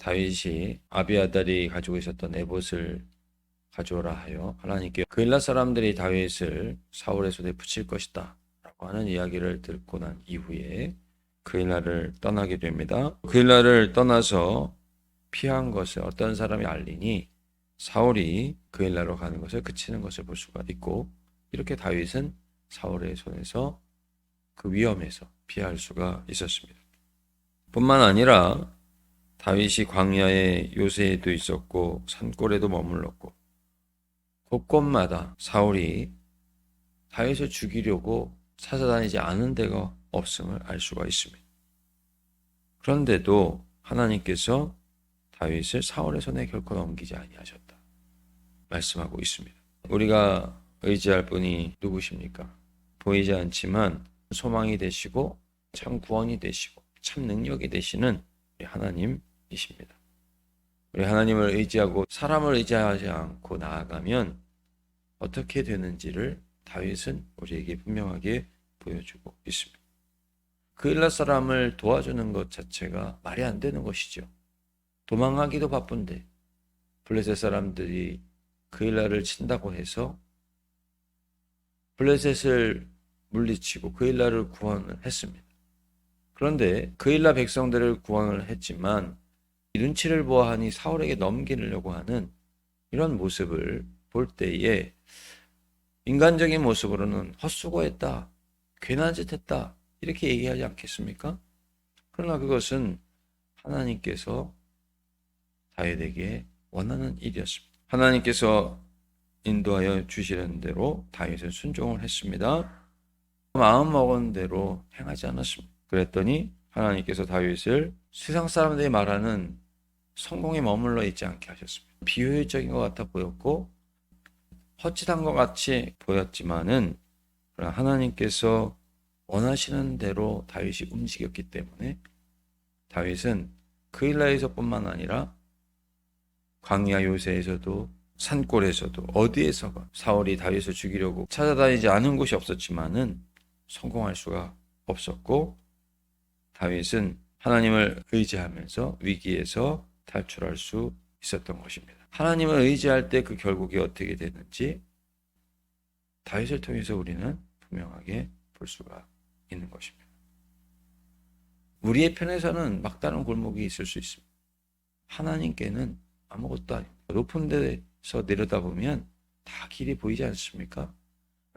다윗이 아비아달이 가지고 있었던 에봇을 가져오라 하여 하나님께 그일라 사람들이 다윗을 사울의 손에 붙일 것이다 라고 하는 이야기를 듣고 난 이후에 그일라를 떠나게 됩니다. 그일라를 떠나서 피한 것을 어떤 사람이 알리니 사울이 그일라로 가는 것을 그치는 것을 볼 수가 있고, 이렇게 다윗은 사울의 손에서 그 위험에서 피할 수가 있었습니다. 뿐만 아니라 다윗이 광야의 요새에도 있었고 산골에도 머물렀고 곳곳마다 사울이 다윗을 죽이려고 찾아다니지 않은 데가 없음을 알 수가 있습니다. 그런데도 하나님께서 다윗을 사울의 손에 결코 넘기지 아니하셨다 말씀하고 있습니다. 우리가 의지할 분이 누구십니까? 보이지 않지만 소망이 되시고 참 구원이 되시고 참 능력이 되시는 우리 하나님이십니다. 우리 하나님을 의지하고 사람을 의지하지 않고 나아가면 어떻게 되는지를 다윗은 우리에게 분명하게 보여주고 있습니다. 그일라 사람을 도와주는 것 자체가 말이 안 되는 것이죠. 도망하기도 바쁜데 블레셋 사람들이 그일라를 친다고 해서 블레셋을 물리치고 그일라를 구원을 했습니다. 그런데 그일라 백성들을 구원을 했지만 눈치를 보아하니 사울에게 넘기려고 하는 이런 모습을 볼 때에 인간적인 모습으로는 헛수고했다, 괜한 짓 했다 이렇게 얘기하지 않겠습니까? 그러나 그것은 하나님께서 다윗에게 원하는 일이었습니다. 하나님께서 인도하여 주시는 대로 다윗은 순종을 했습니다. 마음 먹은 대로 행하지 않았습니다. 그랬더니 하나님께서 다윗을 세상 사람들이 말하는 성공에 머물러 있지 않게 하셨습니다. 비효율적인 것 같아 보였고 헛짓한 것 같이 보였지만은 하나님께서 원하시는 대로 다윗이 움직였기 때문에 다윗은 그일라에서뿐만 아니라 광야 요새에서도 산골에서도 어디에서가 사울이 다윗을 죽이려고 찾아다니지 않은 곳이 없었지만은 성공할 수가 없었고, 다윗은 하나님을 의지하면서 위기에서 탈출할 수 있었던 것입니다. 하나님을 의지할 때 그 결국이 어떻게 되는지 다윗을 통해서 우리는 분명하게 볼 수가 있는 것입니다. 우리의 편에서는 막다른 골목이 있을 수 있습니다. 하나님께는 아무것도 아닙니다. 높은 데서 내려다보면 다 길이 보이지 않습니까?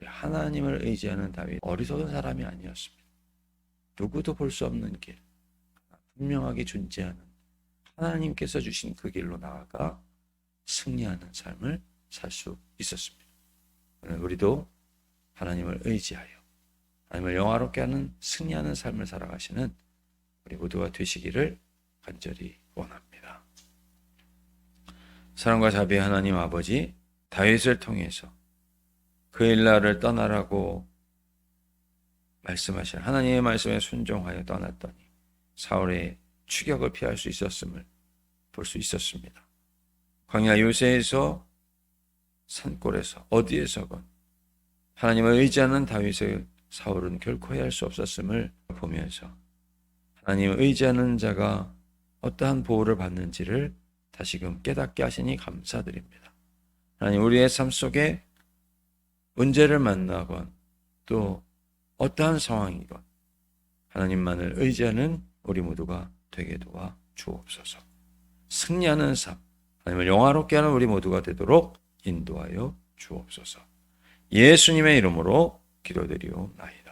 하나님을 의지하는 다윗, 어리석은 사람이 아니었습니다. 누구도 볼 수 없는 길, 분명하게 존재하는 하나님께서 주신 그 길로 나아가 승리하는 삶을 살 수 있었습니다. 우리도 하나님을 의지하여 하나님을 영화롭게 하는 승리하는 삶을 살아가시는 우리 모두가 되시기를 간절히 원합니다. 사랑과 자비의 하나님 아버지, 다윗을 통해서 그일라를 떠나라고 말씀하신 하나님의 말씀에 순종하여 떠났더니 사울의 추격을 피할 수 있었음을 볼 수 있었습니다. 광야 요새에서 산골에서 어디에서건 하나님을 의지하는 다윗을 사울은 결코 해할 수 없었음을 보면서 하나님을 의지하는 자가 어떠한 보호를 받는지를 다시금 깨닫게 하시니 감사드립니다. 하나님, 우리의 삶 속에 문제를 만나건 또 어떠한 상황이건 하나님만을 의지하는 우리 모두가 되게 도와 주옵소서. 승리하는 삶, 하나님을 영화롭게 하는 우리 모두가 되도록 인도하여 주옵소서. 예수님의 이름으로 기도드리옵나이다.